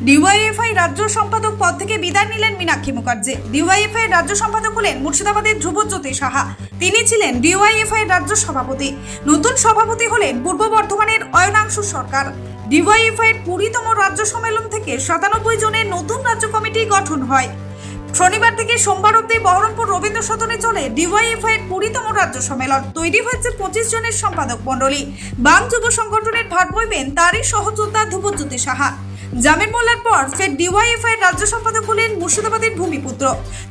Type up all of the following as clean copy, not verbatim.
DYFI রাজ্য সম্পাদক পদ থেকে বিদায় নিলেন মীনাক্ষী মুখার্জি। ডিওয়াইএফআই রাজ্য সম্পাদক হলেন মুর্শিদাবাদের ধ্রুবজ্যোতি সাহা। তিনি ছিলেন ডিওয়াইএফআই রাজ্য সভাপতি। নতুন সভাপতি হলেন পূর্ব বর্ধমানের অয়নাংশু সরকার। ডিওয়াইএফআই এর 20তম রাজ্য সম্মেলন থেকে 97 জনের নতুন রাজ্য কমিটি গঠন হয়। শনিবার থেকে সোমবার অবধি বহরমপুর রবীন্দ্র সদনে চলে ডিওয়াইএফআই এর 20তম রাজ্য সম্মেলন। তৈরি হয়েছে 25 জনের সম্পাদক মণ্ডলী। বাম যুব সংগঠনের ভার বইবেন তারই সহযোদ্ধা ধ্রুবজ্যোতি সাহা। জামিন মোল্লার পর ফের ডিওয়াইএফআই রাজ্য সম্পাদক হলেন মুর্শিদাবাদের ভূমিপুত্র।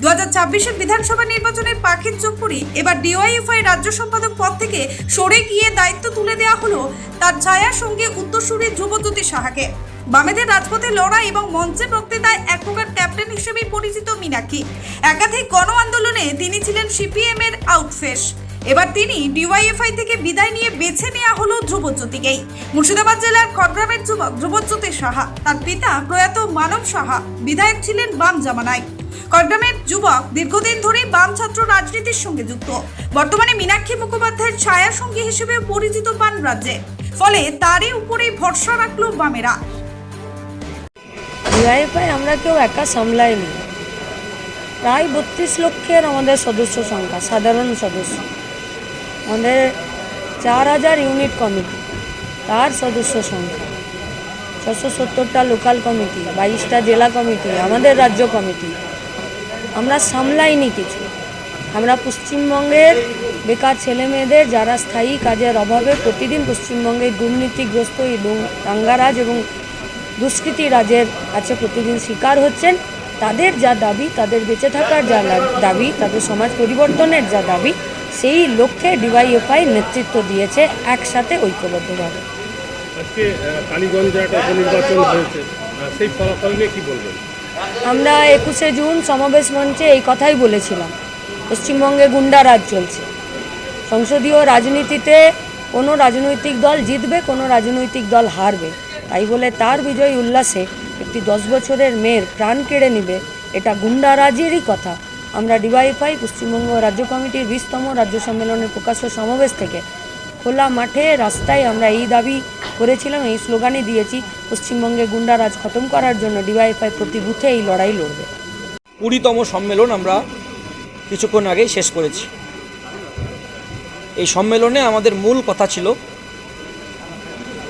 2026-এর বিধানসভা নির্বাচনের পাখির চোখ পড়ি এবার ডিওয়াইএফআই রাজ্য সম্পাদক পদ থেকে সরে গিয়ে দায়িত্ব তুলে দেওয়া হলো তার ছায়ার সঙ্গে উত্তরসূরি ধ্রুবজ্যোতি সাহাকে। বামেদের রাজপথে লড়াই এবং মঞ্চের বক্তৃতায় এক প্রকার ক্যাপ্টেন হিসেবেই পরিচিত মীনাক্ষী। একাধিক গণ আন্দোলনে তিনি ছিলেন সিপিএম এর আউটফেস। এবার তিনি ডিওয়াইএফআই থেকে বিদায় নিয়ে বেছে নেওয়া হলো ধ্রুবজ্যোতিকেই। মুর্শিদাবাদ জেলার খড়গ্রামের যুবক ধ্রুবজ্যোতি সাহা, তার পিতা প্রয়াত মানব সাহা বিধায়ক ছিলেন বাম জামানায়। খড়গ্রামের যুবক দীর্ঘদিন ধরে বাম ছাত্র রাজনীতির সঙ্গে যুক্ত। বর্তমানে মীনাক্ষী মুখোপাধ্যায়ের ছায়া সঙ্গী হিসেবে পরিচিত পান রাজ্যে। ফলে তারই উপরেই ভরসা রাখলো বামেরা। ডিওয়াইএফআই আমরা কেউ একা সামলাইনি। প্রায় 32 লক্ষের আমাদের সদস্য সংখ্যা, সাধারণ সদস্য। আমাদের 4000 ইউনিট কমিটি, তার সদস্য সংখ্যা 670টা লোকাল কমিটি, 22টা জেলা কমিটি, আমাদের রাজ্য কমিটি। আমরা সামলাইনি কিছু। আমরা পশ্চিমবঙ্গের বেকার ছেলে মেয়েদের যারা স্থায়ী কাজের অভাবে প্রতিদিন পশ্চিমবঙ্গের দুর্নীতিগ্রস্ত এবং রাঙ্গারাজ এবং দুষ্কৃতী রাজের কাছে প্রতিদিন শিকার হচ্ছেন, তাদের যা দাবি, তাদের বেঁচে থাকার যা দাবি, তাদের সমাজ পরিবর্তনের যা দাবি, সেই লক্ষ্যে ডিওয়াইএফআই নেতৃত্ব দিয়েছে একসাথে ঐক্যবদ্ধভাবে। আজকে কালীগঞ্জে একটা উপনির্বাচন হয়েছে, সেই ফলাফল নিয়ে কি বলবেন? আমরা 21শে জুন সমাবেশ মঞ্চে এই কথাই বলেছিলাম, পশ্চিমবঙ্গে গুন্ডারাজ চলছে। সংসদীয় রাজনীতিতে কোনো রাজনৈতিক দল জিতবে, কোনো রাজনৈতিক দল হারবে। তাই বলে তার বিজয় উল্লাসে একটি 10 বছরের মেয়ের প্রাণ কেড়ে নেবে, এটা গুন্ডারাজেরই কথা। আমরা ডিওয়াইএফআই পশ্চিমবঙ্গ রাজ্য কমিটির 20তম রাজ্য সম্মেলনের প্রকাশ্য সমাবেশ থেকে খোলা মাঠে রাস্তায় আমরা এই দাবি করেছিলাম, এই স্লোগানই দিয়েছি, পশ্চিমবঙ্গে গুন্ডারাজ খতম করার জন্য ডিওয়াইএফআই প্রতি বুথে এই লড়াই লড়বে। 20তম সম্মেলন আমরা কিছুক্ষণ আগেই শেষ করেছি। এই সম্মেলনে আমাদের মূল কথা ছিল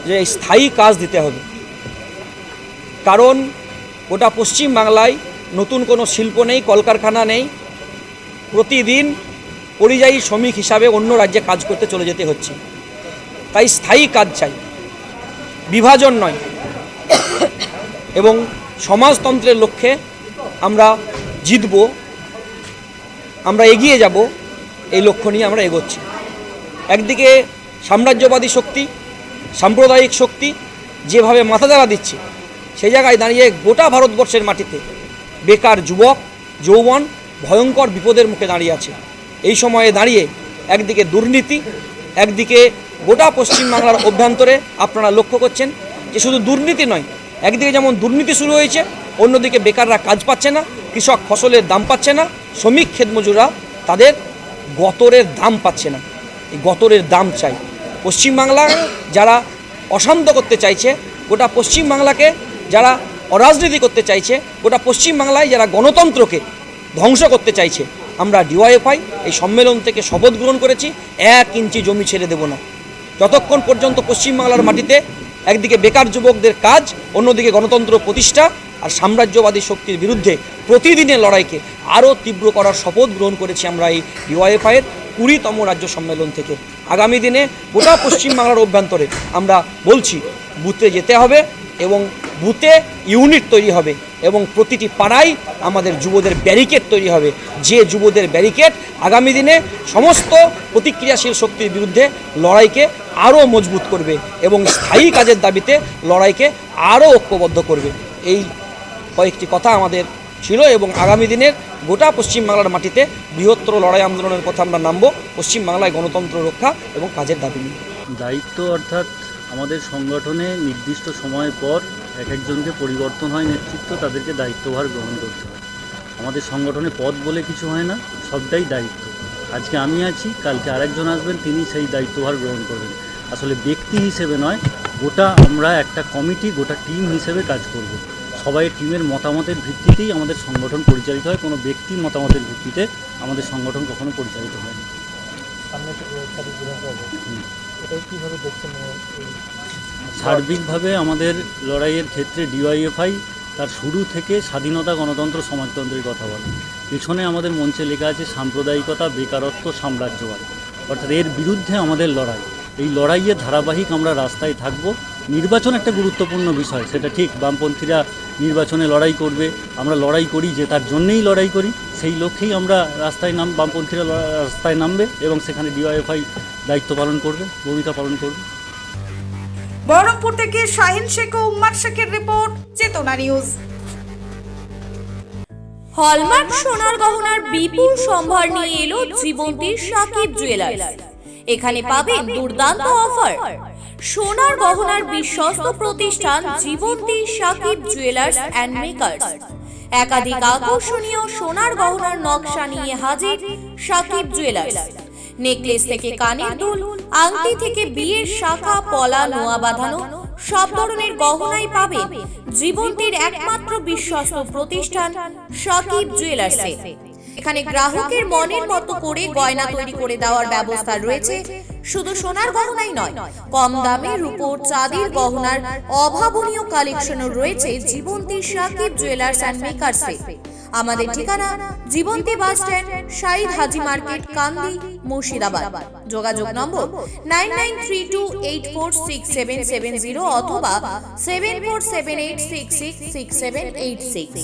যে স্থায়ী কাজ দিতে হবে। কারণ গোটা পশ্চিম বাংলায় নতুন কোনো শিল্প নেই, কলকারখানা নেই। প্রতিদিন পরিযায়ী শ্রমিক হিসাবে অন্য রাজ্যে কাজ করতে চলে যেতে হচ্ছে। তাই স্থায়ী কাজ চাই, বিভাজন নয়। এবং সমাজতন্ত্রের লক্ষ্যে আমরা জিতব, আমরা এগিয়ে যাব, এই লক্ষ্য নিয়ে আমরা এগোচ্ছি। একদিকে সাম্রাজ্যবাদী শক্তি, সাম্প্রদায়িক শক্তি যেভাবে মাথাচাড়া দিচ্ছে, সেই জায়গায় দাঁড়িয়ে গোটা ভারতবর্ষের মাটিতে বেকার যুবক যৌবন ভয়ঙ্কর বিপদের মুখে দাঁড়িয়ে আছে। এই সময়ে দাঁড়িয়ে একদিকে দুর্নীতি, একদিকে গোটা পশ্চিমবাংলার অভ্যন্তরে আপনারা লক্ষ্য করছেন যে শুধু দুর্নীতি নয়, একদিকে যেমন দুর্নীতি শুরু হয়েছে, অন্যদিকে বেকাররা কাজ পাচ্ছে না, কৃষক ফসলের দাম পাচ্ছে না, শ্রমিক ক্ষেতমজুররা তাদের গতরের দাম পাচ্ছে না। এই গতরের দাম চাই। পশ্চিমবাংলা যারা অশান্ত করতে চাইছে, গোটা পশ্চিমবাংলাকে যারা অরাজনীতি করতে চাইছে, গোটা পশ্চিমবাংলায় যারা গণতন্ত্রকে ধ্বংস করতে চাইছে, আমরা ডিওয়াইএফআই এই সম্মেলন থেকে শপথ গ্রহণ করেছি, 1 ইঞ্চি জমি ছেড়ে দেব না। যতক্ষণ পর্যন্ত পশ্চিমবাংলার মাটিতে একদিকে বেকার যুবকদের কাজ, অন্যদিকে গণতন্ত্র প্রতিষ্ঠা আর সাম্রাজ্যবাদী শক্তির বিরুদ্ধে প্রতিদিনের লড়াইকে আরও তীব্র করার শপথ গ্রহণ করেছি আমরা এই ডিওয়াইএফআইয়ের 20তম রাজ্য সম্মেলন থেকে। আগামী দিনে গোটা পশ্চিমবাংলার অভ্যন্তরে আমরা বলছি বুথে যেতে হবে এবং বুথে ইউনিট তৈরি হবে এবং প্রতিটি পাড়ায় আমাদের যুবদের ব্যারিকেড তৈরি হবে, যে যুবদের ব্যারিকেড আগামী দিনে সমস্ত প্রতিক্রিয়াশীল শক্তির বিরুদ্ধে লড়াইকে আরও মজবুত করবে এবং স্থায়ী কাজের দাবিতে লড়াইকে আরও ঐক্যবদ্ধ করবে। এই কয়েকটি কথা আমাদের ছিল এবং আগামী দিনের গোটা পশ্চিমবাংলার মাটিতে বৃহত্তর লড়াই আন্দোলনের কথা আমরা নামব, পশ্চিমবাংলায় গণতন্ত্র রক্ষা এবং কাজের দাবি নিয়ে। দায়িত্ব অর্থাৎ আমাদের সংগঠনে নির্দিষ্ট সময়ের পর এক একজনকে পরিবর্তন হয় নেতৃত্ব, তাদেরকে দায়িত্বভার গ্রহণ করতে হয়। আমাদের সংগঠনে পদ বলে কিছু হয় না, সবটাই দায়িত্ব। আজকে আমি আছি, কালকে আরেকজন আসবেন, তিনি সেই দায়িত্বভার গ্রহণ করবেন। আসলে ব্যক্তি হিসেবে নয়, গোটা আমরা একটা কমিটি, গোটা টিম হিসেবে কাজ করব। সবাই টিমের মতামতের ভিত্তিতেই আমাদের সংগঠন পরিচালিত হয়, কোনো ব্যক্তি মতামতের ভিত্তিতে আমাদের সংগঠন কখনো পরিচালিত হয় না। সার্বিকভাবে আমাদের লড়াইয়ের ক্ষেত্রে ডিওয়াইএফআই তার শুরু থেকে স্বাধীনতা, গণতন্ত্র, সমাজতন্ত্রের কথা বলে। পেছনে আমাদের মঞ্চে লেখা আছে সাম্প্রদায়িকতা, বেকারত্ব, সাম্রাজ্যবাদ, অর্থাৎ এর বিরুদ্ধে আমাদের লড়াই। এই লড়াইয়ে ধারাবাহিক আমরা রাস্তায় থাকব। নির্বাচন একটা গুরুত্বপূর্ণ বিষয়, সেটা ঠিক, বামপন্থীরা নির্বাচনে লড়াই করবে, আমরা লড়াই করি যে তার জন্যেই লড়াই করি, সেই লক্ষ্যেই আমরা বামপন্থীরা রাস্তায় নামবে এবং সেখানে ডিওয়াইএফআই দায়িত্ব পালন করবে, ভূমিকা পালন করবে। বহরমপুর থেকে শাহিন শেখ ও উম্মার শেখের রিপোর্ট, চেতনা নিউজ। হলমার্ক সোনার গহনার বিপুল সম্ভার নিয়ে এলো জীবন্তীর সাকিব জুয়েলার্স। এখানে পাবেন দুর্দান্ত অফার। সোনার গহনার বিশ্বস্ত প্রতিষ্ঠান Jibonti Sakib jewellers and makers. একাধিক আকর্ষণীয় সোনার গহনার নকশা নিয়ে হাজির সাকিব জুয়েলার্স। নেকলেস থেকে কানের দুল, আংটি থেকে বিয়ের শাখা, পলা, নোয়া বাঁধানো সব ধরনের গহনাই পাবেন জীবন্তীর একমাত্র বিশ্বস্ত প্রতিষ্ঠান সাকিব জুয়েলার্সে। এখানে গ্রাহকের মনের মতো করে গয়না তৈরি করে দেওয়ার ব্যবস্থা রয়েছে। শুধু সোনার গহনাই নয়, কম দামে রূপোর, চাঁদির গহনার অভাবনীয় কালেকশনও রয়েছে জীবন্তী সাকিব জুয়েলার্স অ্যান্ড মেকার্সে। আমাদের ঠিকানা জীবন্তী বাস স্ট্যান্ড, শাহিদ হাজি মার্কেট, কান্দি, মুর্শিদাবাদ। যোগাযোগ নম্বর 9932846770 অথবা 7478666786।